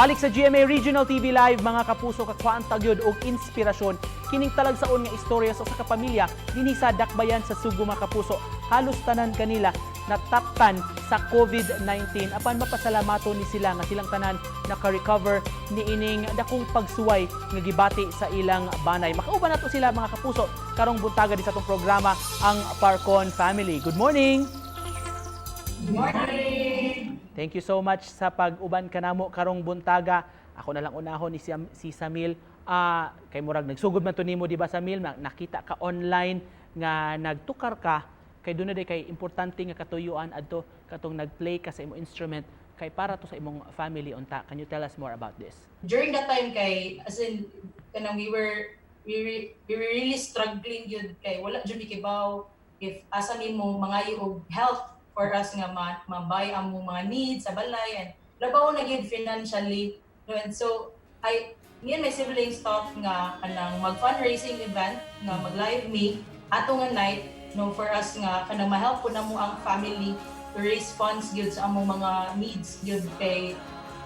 Balik sa GMA Regional TV Live, mga kapuso, kakwaan tagyod og inspirasyon. Kining talagsaon nga istorya sa usa ka pamilya dinhi sa Dakbayan sa Subo, mga kapuso. Halos tanan kanila nataptan sa COVID-19. Apan mapasalamaton ni sila nga silang tanan naka-recover ni ining dakong pagsuway nga gibati sa ilang banay. Makauban nato sila, mga kapuso, karong buntaga di sa atong programa ang Parcon Family. Good morning. Good morning. Thank you so much sa pag-uban kanamo karong buntaga. Ako na lang unahon ni si Samil. Kay murag nagsugod man to nimo, di ba, Samil? Nakita ka online nga nagtukar ka kay dunay kay importante nga katuyuan adto katong nagplay ka sa imong instrument kay para to sa imong family unta. Can you tell us more about this? During that time kay as in kanang we were really struggling yun kay wala jud kibaw if asa nimo mangayo og health for us nga mabay ang mga needs sa balay and labaw na gyud financially. And so me and my siblings thought nga kanang mag fundraising event nga mag live me ato nga night for us nga kanang ma-help po namo ang family to raise funds gyud sa among mga needs gyud kay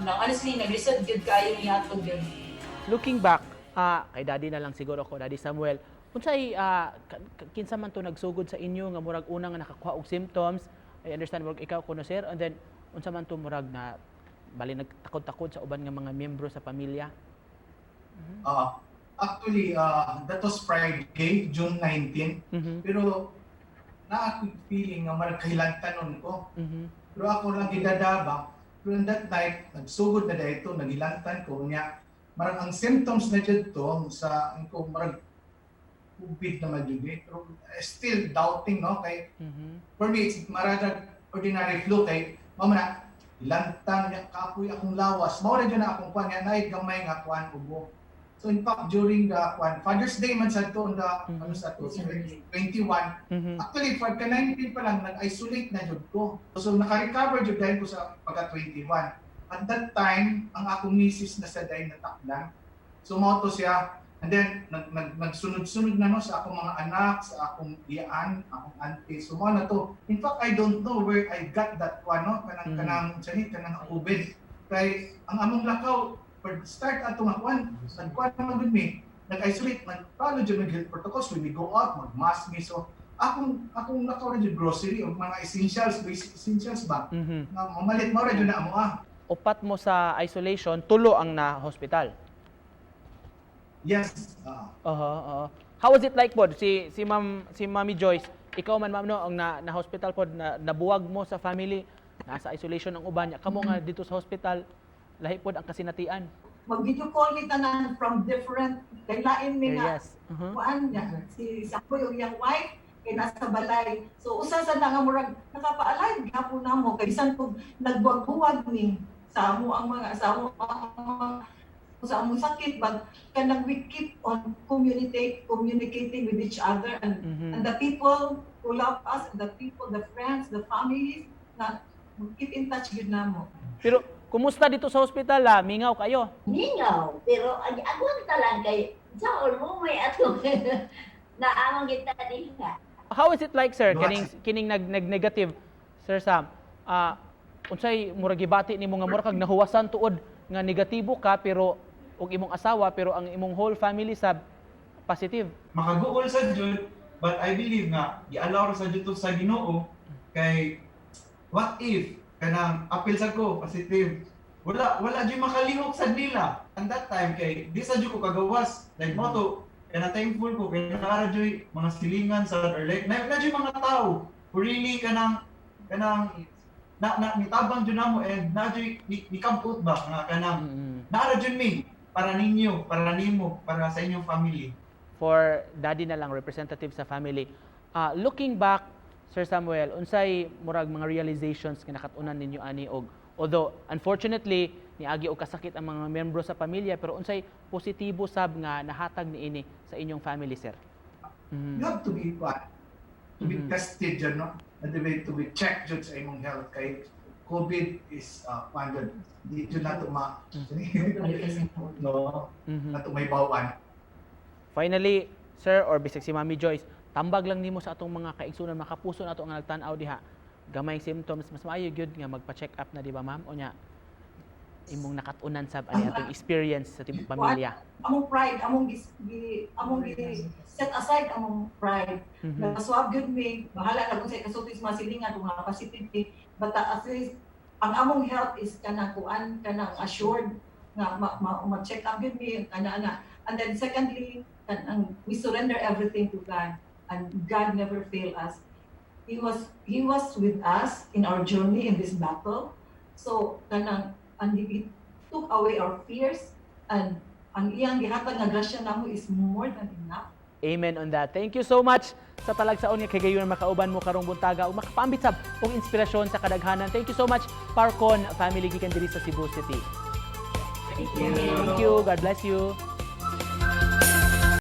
honestly nag-reset gyud kaayo niya ato gyud. Looking back, kay daddy na lang siguro ko, Daddy Samuel, unsay kinsa man to nagsugod sa inyo nga murag una nga nakakuha og symptoms? I understand murag ikaw kuno, sir, and then unsa man to murag na bali nagtakod-takod sa uban nga mga miyembro sa pamilya? Actually, that was Friday, June 19. Pero na feeling nga marag kahilantanon ko. Pero ako lang gidadaba. Pero that night, nagsugod na dahito, nagilantan ko niya. Marag ang symptoms na dyan to sa ko marag COVID na magyugi. Pero still doubting, no? Kay, for me, it's marag ordinary flu. Kay, mamana, ilantan niya, kapoy akong lawas. Mawala dyan na akong kwan nga, naig gamay nga kwan ubo. So in fact, during the Father's Day man sa ito, ano sa ito, 21, actually, pagka-19 pa lang, nag-isolate na jud ko. So naka-recover jud dahil ko sa pagka-21. At that time, ang akong misis na sa day nataklan. So mauto siya, and then nagsunod-sunod na no sa akong mga anak, sa akong iyaan, akong auntie. So mo na to. In fact, I don't know where I got that one, no? Kanang COVID. Kay ang among lakaw, start ato nga kwan, nagkwan naman me, nag-isolate, nag-follow dyan ng health protocols, when we go out, mag-mask me. So akong lakaw na dyan grocery, o mga essentials, basic essentials ba? Mamalit mo rin dyan na amo Upat mo sa isolation, tulo ang na-hospital? Yes. How was it like po? Si Mami Joyce, ikaw man, ma'am, no, ang na-hospital po, nabuwag mo sa family, nasa isolation ang uban niya. Kamo nga dito sa hospital, lahi po ang kasinatian. Mag-video call ni tanan from different, kay lain mi nga. Yes. Kuan niya, si Sakoy o yung wife, kay nasa balay. So usa sa nga murag nakapaalag gapon namo kay bisan pug nagbuwag-buwag ni sa amo ang mga sa among sakit bag kanang we keep on communicating with each other and the people who love us, and the people, the friends, the families na keep in touch with namo. Pero kumusta dito sa hospital? Mingaw kayo? Mingaw, pero ako talang kay sa mo may ato naamang kita diha. How is it like, sir? Kining nag-negative, Sir Sam. Unsay murag gibati nimo nga murag kag nahuwasan tuod nga negatibo ka pero og imong asawa pero ang imong whole family sab positive. Makaguol sa Jud, but I believe nga i-allow sa Jud sa Ginoo kay what if kanang apil sa ko positive. Wala jud makalihok sa nila. And that time kay di sa jud ko kagawas like mo to kana thankful ko kay nakara jud mga silingan sa or like na jud mga tao who really kanang nitabang jud namo and na jud ni kamput ba nga kanang naara jud mi para ninyo, para nimo, para sa inyong family. For daddy na lang, representative sa family. Looking back, Sir Samuel, unsay murag mga realizations nga nakatunan ninyo ani og although unfortunately niagi og kasakit ang mga miyembro sa pamilya pero unsay positibo sab nga nahatag niini sa inyong family, sir? You have to be tested dyan, no? And to be checked dyan sa imong health kay COVID is pandod. Di dyan nato nato may bawan. Finally, sir, or bisag si Mami Joyce, tambag lang nimo sa atong mga kaigsunan, mga kapuso nato nga nagtan-aw diha. Gamay symptoms, mas maayo gyud nga magpa-check up na, di ba, ma'am? O nya? imong nakatunan sa ani atong experience sa tibok pamilya. Among pride, among set aside among pride. Naswab gyud mi, bahala na kung sa kasulti sa mga silingan kung mga positivity, but at least ang among health is kanang kuan, kanang assured nga ma-check up gyud mi ana. And then secondly, we surrender everything to God, and God never fail us. He was with us in our journey in this battle. So kanang and He took away our fears, and ang iyang gihatag nga grasya namo is more than enough. Amen on that. Thank you so much sa talagsaon nga kay gayon makauban mo karong buntaga ug makapaambit sab og inspirasyon sa kadaghanan. Thank you so much Parcon family gikan diri sa Cebu City. Thank you. Thank you. God bless you.